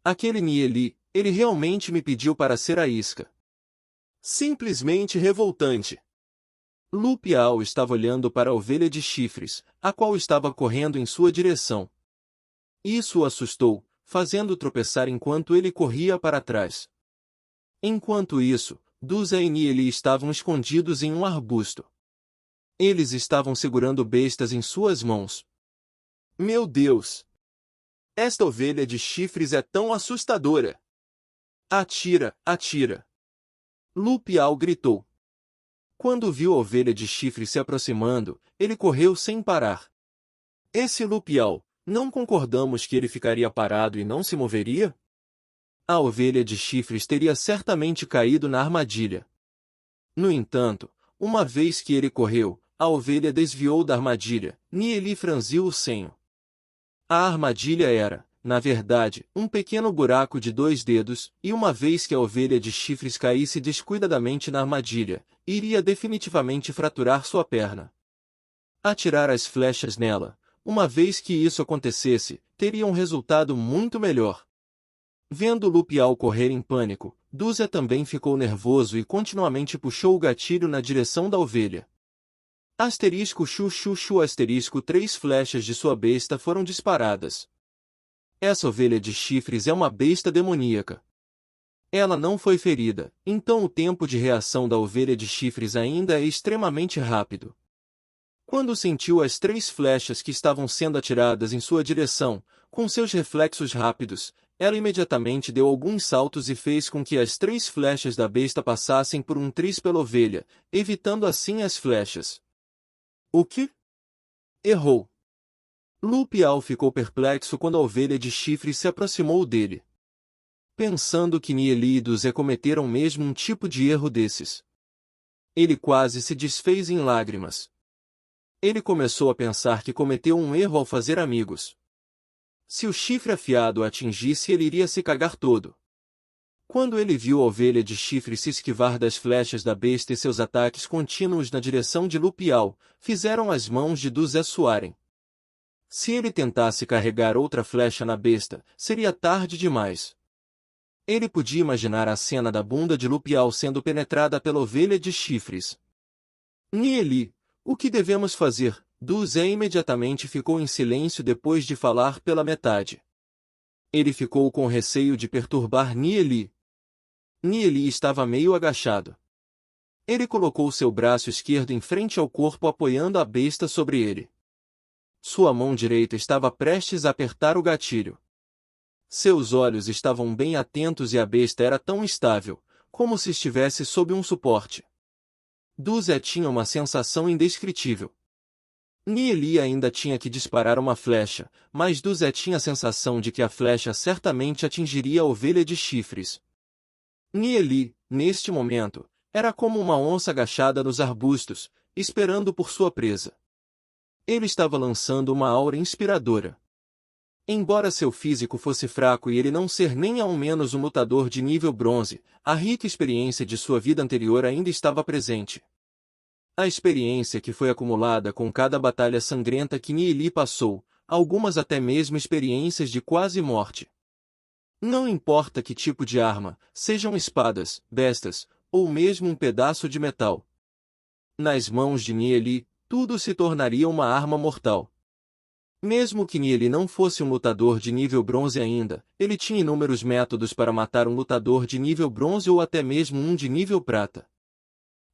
Aquele Nieli, ele realmente me pediu para ser a isca. Simplesmente revoltante. Lu Piao estava olhando para a ovelha de chifres, a qual estava correndo em sua direção. Isso o assustou, fazendo tropeçar enquanto ele corria para trás. Enquanto isso, Duza e Nieli estavam escondidos em um arbusto. Eles estavam segurando bestas em suas mãos. Meu Deus! Esta ovelha de chifres é tão assustadora! Atira, atira! Lu Piao gritou. Quando viu a ovelha de chifres se aproximando, ele correu sem parar. Esse Lu Piao, não concordamos que ele ficaria parado e não se moveria? A ovelha de chifres teria certamente caído na armadilha. No entanto, uma vez que ele correu, a ovelha desviou da armadilha, Nieli franziu o senho. A armadilha era, na verdade, um pequeno buraco de 2 dedos, e uma vez que a ovelha de chifres caísse descuidadamente na armadilha, iria definitivamente fraturar sua perna. Atirar as flechas nela, uma vez que isso acontecesse, teria um resultado muito melhor. Vendo Lu Piao correr em pânico, Duza também ficou nervoso e continuamente puxou o gatilho na direção da ovelha. Asterisco chu chu chu asterisco 3 flechas de sua besta foram disparadas. Essa ovelha de chifres é uma besta demoníaca. Ela não foi ferida, então o tempo de reação da ovelha de chifres ainda é extremamente rápido. Quando sentiu as 3 flechas que estavam sendo atiradas em sua direção, com seus reflexos rápidos, ela imediatamente deu alguns saltos e fez com que as 3 flechas da besta passassem por um triz pela ovelha, evitando assim as flechas. O que? Errou. Lu Piao ficou perplexo quando a ovelha de chifres se aproximou dele. Pensando que Nieli e Duze cometeram mesmo um tipo de erro desses. Ele quase se desfez em lágrimas. Ele começou a pensar que cometeu um erro ao fazer amigos. Se o chifre afiado o atingisse, ele iria se cagar todo. Quando ele viu a ovelha de chifre se esquivar das flechas da besta e seus ataques contínuos na direção de Lu Piao, fizeram as mãos de Duze suarem. Se ele tentasse carregar outra flecha na besta, seria tarde demais. Ele podia imaginar a cena da bunda de Lu Piao sendo penetrada pela ovelha de chifres. Nieli, o que devemos fazer? Duze imediatamente ficou em silêncio depois de falar pela metade. Ele ficou com receio de perturbar Nieli. Nieli estava meio agachado. Ele colocou seu braço esquerdo em frente ao corpo apoiando a besta sobre ele. Sua mão direita estava prestes a apertar o gatilho. Seus olhos estavam bem atentos e a besta era tão estável, como se estivesse sob um suporte. Duze tinha uma sensação indescritível. Nieli ainda tinha que disparar uma flecha, mas Duze tinha a sensação de que a flecha certamente atingiria a ovelha de chifres. Nieli, neste momento, era como uma onça agachada nos arbustos, esperando por sua presa. Ele estava lançando uma aura inspiradora. Embora seu físico fosse fraco e ele não ser nem ao menos um lutador de nível bronze, a rica experiência de sua vida anterior ainda estava presente. A experiência que foi acumulada com cada batalha sangrenta que Nieli passou, algumas até mesmo experiências de quase morte. Não importa que tipo de arma, sejam espadas, bestas, ou mesmo um pedaço de metal. Nas mãos de Nieli, tudo se tornaria uma arma mortal. Mesmo que Nieli não fosse um lutador de nível bronze ainda, ele tinha inúmeros métodos para matar um lutador de nível bronze ou até mesmo um de nível prata.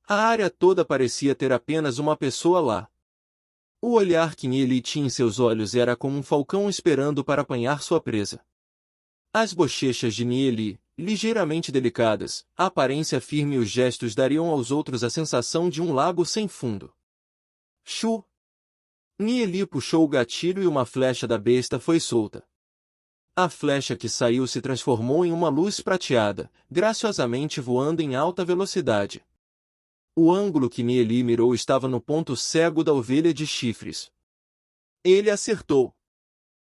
A área toda parecia ter apenas uma pessoa lá. O olhar que Nieli tinha em seus olhos era como um falcão esperando para apanhar sua presa. As bochechas de Nieli, ligeiramente delicadas, a aparência firme e os gestos dariam aos outros a sensação de um lago sem fundo. Chu! Nieli puxou o gatilho e uma flecha da besta foi solta. A flecha que saiu se transformou em uma luz prateada, graciosamente voando em alta velocidade. O ângulo que Nieli mirou estava no ponto cego da ovelha de chifres. Ele acertou.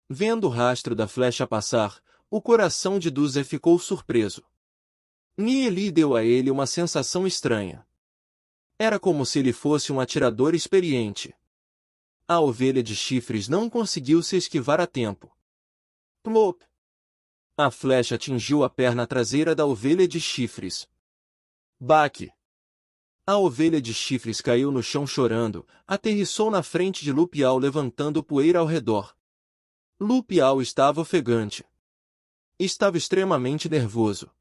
Vendo o rastro da flecha passar, o coração de Duze ficou surpreso. Nieli deu a ele uma sensação estranha. Era como se ele fosse um atirador experiente. A ovelha de chifres não conseguiu se esquivar a tempo. Plop! A flecha atingiu a perna traseira da ovelha de chifres. Baque! A ovelha de chifres caiu no chão chorando, aterrissou na frente de Lupial levantando poeira ao redor. Lupial estava ofegante. Estava extremamente nervoso.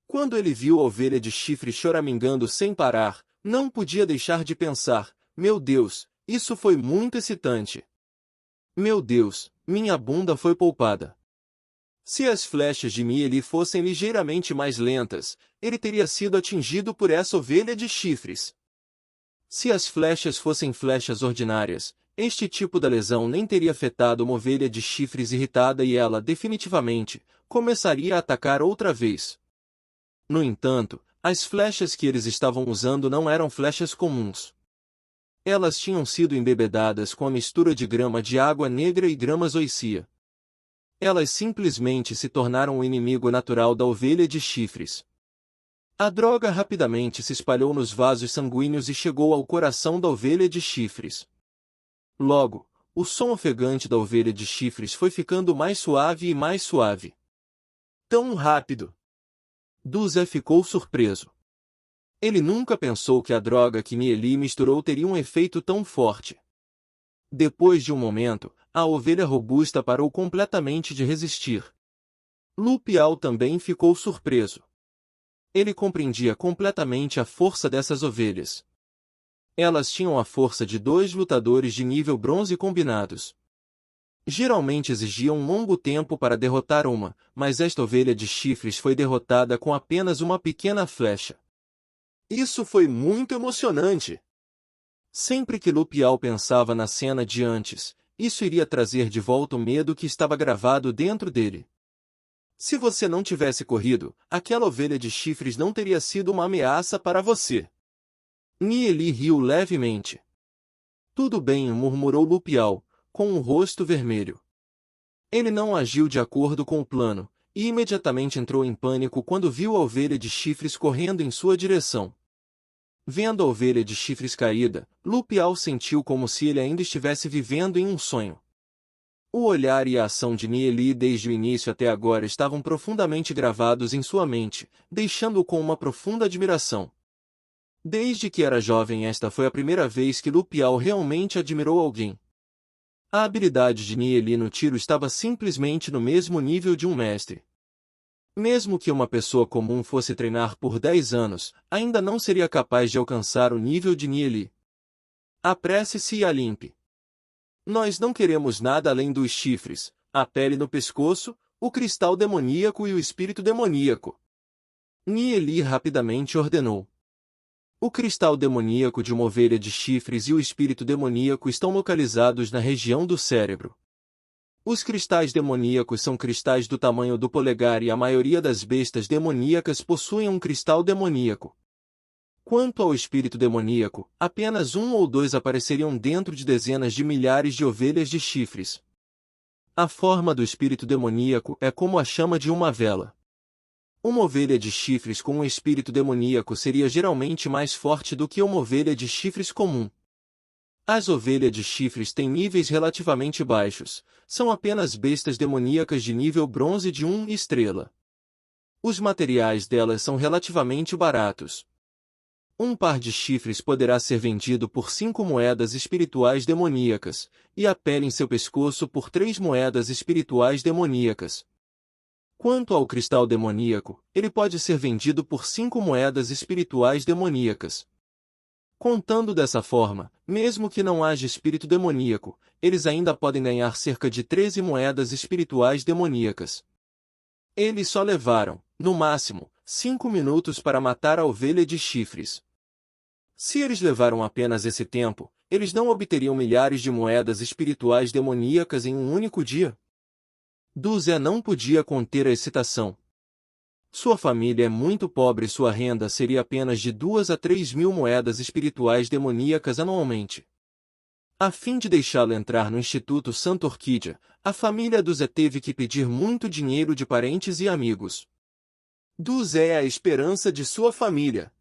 Quando ele viu a ovelha de chifres choramingando sem parar, não podia deixar de pensar, meu Deus, isso foi muito excitante. Meu Deus, minha bunda foi poupada. Se as flechas de Mieli fossem ligeiramente mais lentas, ele teria sido atingido por essa ovelha de chifres. Se as flechas fossem flechas ordinárias, este tipo de lesão nem teria afetado uma ovelha de chifres irritada e ela, definitivamente, começaria a atacar outra vez. No entanto, as flechas que eles estavam usando não eram flechas comuns. Elas tinham sido embebedadas com a mistura de grama de água negra e grama zoicia. Elas simplesmente se tornaram o inimigo natural da ovelha de chifres. A droga rapidamente se espalhou nos vasos sanguíneos e chegou ao coração da ovelha de chifres. Logo, o som ofegante da ovelha de chifres foi ficando mais suave e mais suave. Tão rápido! Duzé ficou surpreso. Ele nunca pensou que a droga que Mieli misturou teria um efeito tão forte. Depois de um momento, a ovelha robusta parou completamente de resistir. Lupial também ficou surpreso. Ele compreendia completamente a força dessas ovelhas. Elas tinham a força de 2 lutadores de nível bronze combinados. Geralmente exigiam um longo tempo para derrotar uma, mas esta ovelha de chifres foi derrotada com apenas uma pequena flecha. Isso foi muito emocionante! Sempre que Lupial pensava na cena de antes, isso iria trazer de volta o medo que estava gravado dentro dele. Se você não tivesse corrido, aquela ovelha de chifres não teria sido uma ameaça para você. Mieli riu levemente. Tudo bem, murmurou Lupial, com um rosto vermelho. Ele não agiu de acordo com o plano, e imediatamente entrou em pânico quando viu a ovelha de chifres correndo em sua direção. Vendo a ovelha de chifres caída, Lupial sentiu como se ele ainda estivesse vivendo em um sonho. O olhar e a ação de Mieli desde o início até agora estavam profundamente gravados em sua mente, deixando-o com uma profunda admiração. Desde que era jovem, esta foi a primeira vez que Lupial realmente admirou alguém. A habilidade de Mieli no tiro estava simplesmente no mesmo nível de um mestre. Mesmo que uma pessoa comum fosse treinar por 10 anos, ainda não seria capaz de alcançar o nível de Mieli. Apresse-se e a limpe. Nós não queremos nada além dos chifres, a pele no pescoço, o cristal demoníaco e o espírito demoníaco. Mieli rapidamente ordenou. O cristal demoníaco de uma ovelha de chifres e o espírito demoníaco estão localizados na região do cérebro. Os cristais demoníacos são cristais do tamanho do polegar e a maioria das bestas demoníacas possuem um cristal demoníaco. Quanto ao espírito demoníaco, apenas 1 ou 2 apareceriam dentro de dezenas de milhares de ovelhas de chifres. A forma do espírito demoníaco é como a chama de uma vela. Uma ovelha de chifres com um espírito demoníaco seria geralmente mais forte do que uma ovelha de chifres comum. As ovelhas de chifres têm níveis relativamente baixos, são apenas bestas demoníacas de nível bronze de 1 estrela. Os materiais delas são relativamente baratos. Um par de chifres poderá ser vendido por 5 moedas espirituais demoníacas, e a pele em seu pescoço por 3 moedas espirituais demoníacas. Quanto ao cristal demoníaco, ele pode ser vendido por 5 moedas espirituais demoníacas. Contando dessa forma, mesmo que não haja espírito demoníaco, eles ainda podem ganhar cerca de 13 moedas espirituais demoníacas. Eles só levaram, no máximo, 5 minutos para matar a ovelha de chifres. Se eles levaram apenas esse tempo, eles não obteriam milhares de moedas espirituais demoníacas em um único dia? Duzé não podia conter a excitação. Sua família é muito pobre e sua renda seria apenas de 2 a 3 mil moedas espirituais demoníacas anualmente. A fim de deixá-lo entrar no Instituto Santa Orquídea, a família Duzé teve que pedir muito dinheiro de parentes e amigos. Duzé é a esperança de sua família.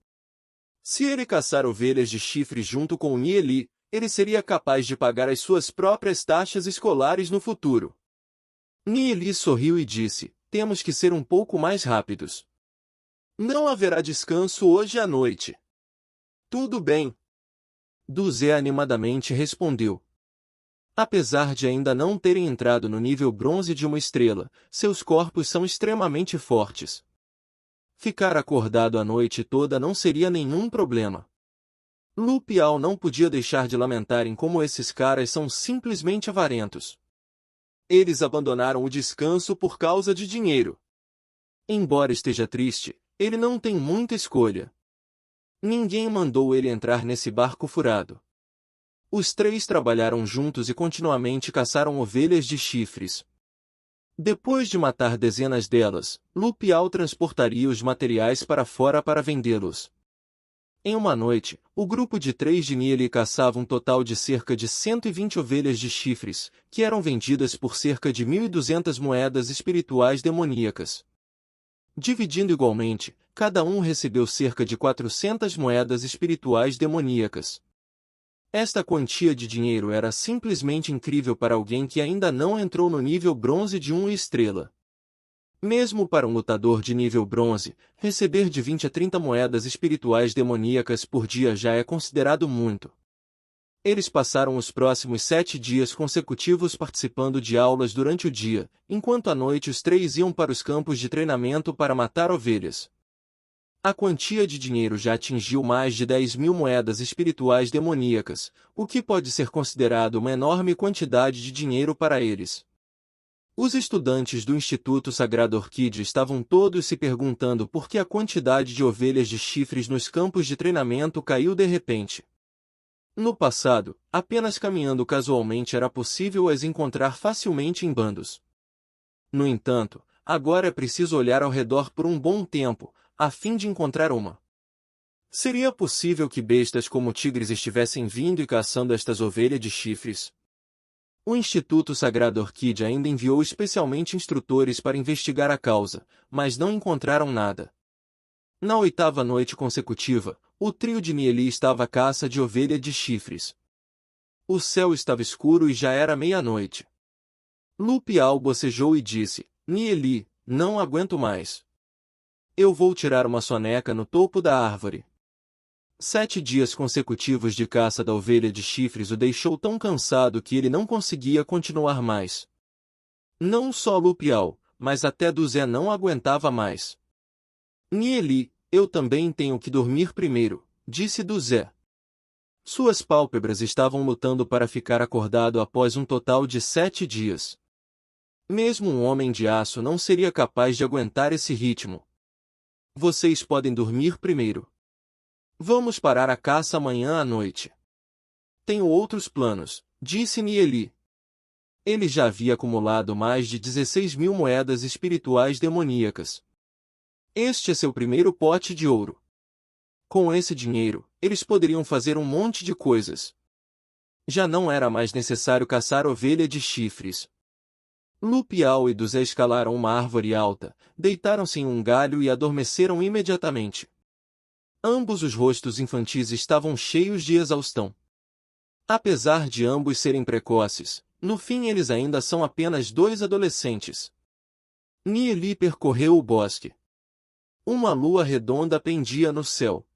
Se ele caçar ovelhas de chifres junto com o Mieli, ele seria capaz de pagar as suas próprias taxas escolares no futuro. Mieli sorriu e disse, temos que ser um pouco mais rápidos. Não haverá descanso hoje à noite. Tudo bem. Duzé animadamente respondeu. Apesar de ainda não terem entrado no nível bronze de uma estrela, seus corpos são extremamente fortes. Ficar acordado a noite toda não seria nenhum problema. Lu Piao não podia deixar de lamentar em como esses caras são simplesmente avarentos. Eles abandonaram o descanso por causa de dinheiro. Embora esteja triste, ele não tem muita escolha. Ninguém mandou ele entrar nesse barco furado. Os três trabalharam juntos e continuamente caçaram ovelhas de chifres. Depois de matar dezenas delas, Lu Piao transportaria os materiais para fora para vendê-los. Em uma noite, o grupo de 3 de Nieli caçava um total de cerca de 120 ovelhas de chifres, que eram vendidas por cerca de 1.200 moedas espirituais demoníacas. Dividindo igualmente, cada um recebeu cerca de 400 moedas espirituais demoníacas. Esta quantia de dinheiro era simplesmente incrível para alguém que ainda não entrou no nível bronze de uma estrela. Mesmo para um lutador de nível bronze, receber de 20 a 30 moedas espirituais demoníacas por dia já é considerado muito. Eles passaram os próximos 7 dias consecutivos participando de aulas durante o dia, enquanto à noite os três iam para os campos de treinamento para matar ovelhas. A quantia de dinheiro já atingiu mais de 10.000 moedas espirituais demoníacas, o que pode ser considerado uma enorme quantidade de dinheiro para eles. Os estudantes do Instituto Sagrada Orquídea estavam todos se perguntando por que a quantidade de ovelhas de chifres nos campos de treinamento caiu de repente. No passado, apenas caminhando casualmente era possível as encontrar facilmente em bandos. No entanto, agora é preciso olhar ao redor por um bom tempo, a fim de encontrar uma. Seria possível que bestas como tigres estivessem vindo e caçando estas ovelhas de chifres? O Instituto Sagrada Orquídea ainda enviou especialmente instrutores para investigar a causa, mas não encontraram nada. Na 8ª noite consecutiva, o trio de Nieli estava à caça de ovelha de chifres. O céu estava escuro e já era meia-noite. Lu Piao bocejou e disse, Nieli, não aguento mais. Eu vou tirar uma soneca no topo da árvore. 7 dias consecutivos de caça da ovelha de chifres o deixou tão cansado que ele não conseguia continuar mais. Não só Lu Piao, mas até Duzé não aguentava mais. Nieli, eu também tenho que dormir primeiro, disse Duzé. Suas pálpebras estavam lutando para ficar acordado após um total de 7 dias. Mesmo um homem de aço não seria capaz de aguentar esse ritmo. Vocês podem dormir primeiro. Vamos parar a caça amanhã à noite. Tenho outros planos, disse Nieli. Ele já havia acumulado mais de 16.000 moedas espirituais demoníacas. Este é seu primeiro pote de ouro. Com esse dinheiro, eles poderiam fazer um monte de coisas. Já não era mais necessário caçar ovelha de chifres. Lu Piao e Duzé escalaram uma árvore alta, deitaram-se em um galho e adormeceram imediatamente. Ambos os rostos infantis estavam cheios de exaustão. Apesar de ambos serem precoces, no fim eles ainda são apenas 2 adolescentes. Nieli percorreu o bosque. Uma lua redonda pendia no céu.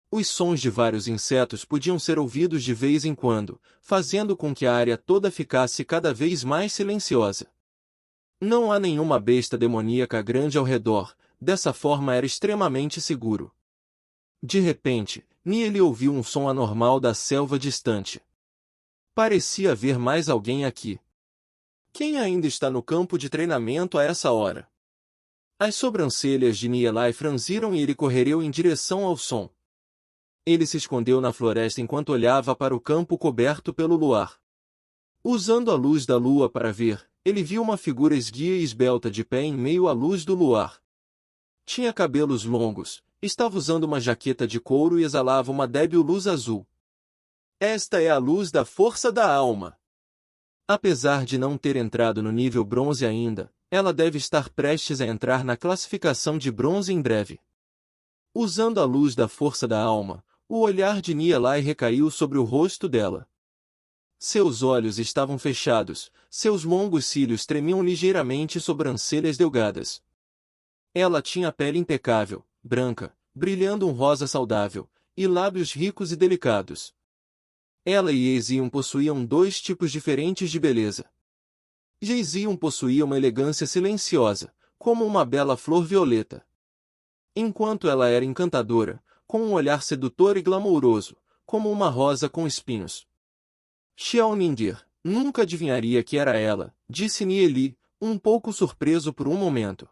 Os sons de vários insetos podiam ser ouvidos de vez em quando, fazendo com que a área toda ficasse cada vez mais silenciosa. Não há nenhuma besta demoníaca grande ao redor, dessa forma era extremamente seguro. De repente, Nieli ouviu um som anormal da selva distante. Parecia haver mais alguém aqui. Quem ainda está no campo de treinamento a essa hora? As sobrancelhas de Nielai franziram e ele correu em direção ao som. Ele se escondeu na floresta enquanto olhava para o campo coberto pelo luar. Usando a luz da lua para ver, ele viu uma figura esguia e esbelta de pé em meio à luz do luar. Tinha cabelos longos, estava usando uma jaqueta de couro e exalava uma débil luz azul. Esta é a luz da força da alma. Apesar de não ter entrado no nível bronze ainda, ela deve estar prestes a entrar na classificação de bronze em breve. Usando a luz da força da alma, o olhar de Nielai recaiu sobre o rosto dela. Seus olhos estavam fechados, seus longos cílios tremiam ligeiramente e sobrancelhas delgadas. Ela tinha pele impecável, branca, brilhando um rosa saudável, e lábios ricos e delicados. Ela e Yezion possuíam dois tipos diferentes de beleza. Yezion possuía uma elegância silenciosa, como uma bela flor violeta. Enquanto ela era encantadora, com um olhar sedutor e glamouroso, como uma rosa com espinhos. Xiaonindir, nunca adivinharia que era ela, disse Nieli, um pouco surpreso por um momento.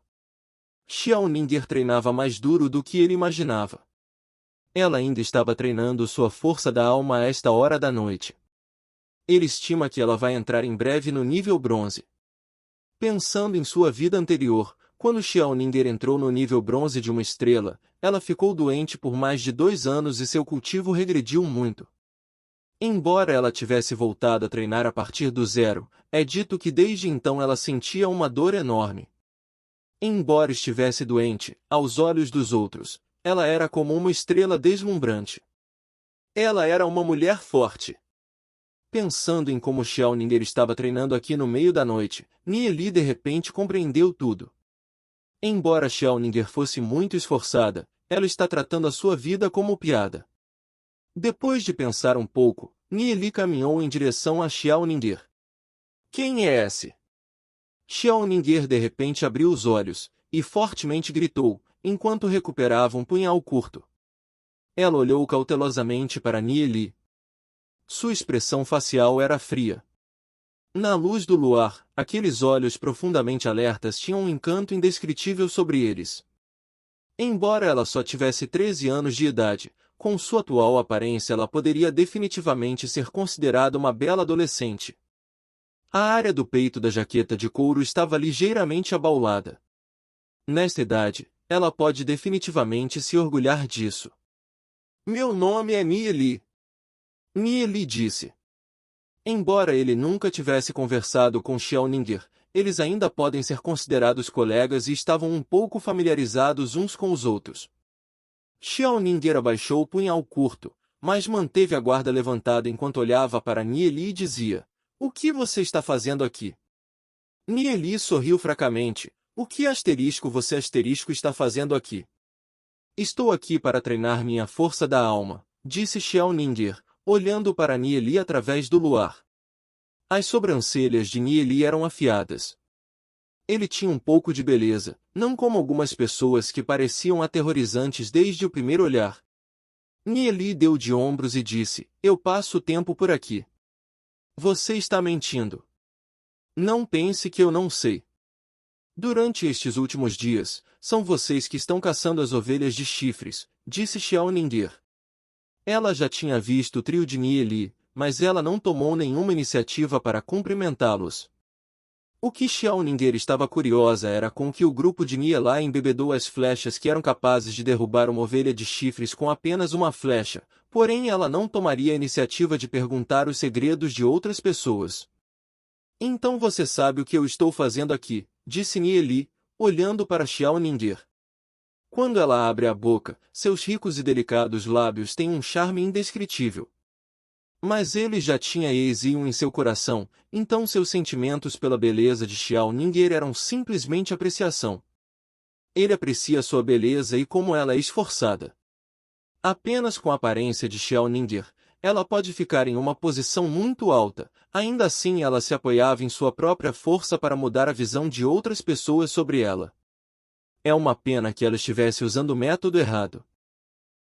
Xiaonindir treinava mais duro do que ele imaginava. Ela ainda estava treinando sua força da alma a esta hora da noite. Ele estima que ela vai entrar em breve no nível bronze. Pensando em sua vida anterior, quando Xiaonindir entrou no nível bronze de uma estrela, ela ficou doente por mais de 2 anos e seu cultivo regrediu muito. Embora ela tivesse voltado a treinar a partir do zero, é dito que desde então ela sentia uma dor enorme. Embora estivesse doente, aos olhos dos outros, ela era como uma estrela deslumbrante. Ela era uma mulher forte. Pensando em como Xiaonindir estava treinando aqui no meio da noite, Nieli de repente compreendeu tudo. Embora Xiaonindir fosse muito esforçada, ela está tratando a sua vida como piada. Depois de pensar um pouco, Nieli caminhou em direção a Xiaonindir. Quem é esse? Xiaonindir de repente abriu os olhos, e fortemente gritou, enquanto recuperava um punhal curto. Ela olhou cautelosamente para Nieli. Sua expressão facial era fria. Na luz do luar, aqueles olhos profundamente alertas tinham um encanto indescritível sobre eles. Embora ela só tivesse 13 anos de idade, com sua atual aparência ela poderia definitivamente ser considerada uma bela adolescente. A área do peito da jaqueta de couro estava ligeiramente abaulada. Nesta idade, ela pode definitivamente se orgulhar disso. Meu nome é Nieli. Nieli disse. Embora ele nunca tivesse conversado com Xiaonindir, eles ainda podem ser considerados colegas e estavam um pouco familiarizados uns com os outros. Xiaonindir abaixou o punhal curto, mas manteve a guarda levantada enquanto olhava para Nieli e dizia: "O que você está fazendo aqui?" Nieli sorriu fracamente. "O que você está fazendo aqui?" "Estou aqui para treinar minha força da alma", disse Xiaonindir, olhando para Nieli através do luar. As sobrancelhas de Nieli eram afiadas. Ele tinha um pouco de beleza, não como algumas pessoas que pareciam aterrorizantes desde o primeiro olhar. Nieli deu de ombros e disse: "Eu passo o tempo por aqui." "Você está mentindo." "Não pense que eu não sei. Durante estes últimos dias, são vocês que estão caçando as ovelhas de chifres", disse Xiaonindir. Ela já tinha visto o trio de Nieli, mas ela não tomou nenhuma iniciativa para cumprimentá-los. O que Xiaonindir estava curiosa era com que o grupo de Nielai embebedou as flechas que eram capazes de derrubar uma ovelha de chifres com apenas uma flecha, porém ela não tomaria a iniciativa de perguntar os segredos de outras pessoas. "Então você sabe o que eu estou fazendo aqui", disse Nieli, olhando para Xiaonindir. Quando ela abre a boca, seus ricos e delicados lábios têm um charme indescritível. Mas ele já tinha Yezion em seu coração, então seus sentimentos pela beleza de Xiaonindir eram simplesmente apreciação. Ele aprecia sua beleza e como ela é esforçada. Apenas com a aparência de Xiaonindir, ela pode ficar em uma posição muito alta, ainda assim ela se apoiava em sua própria força para mudar a visão de outras pessoas sobre ela. É uma pena que ela estivesse usando o método errado.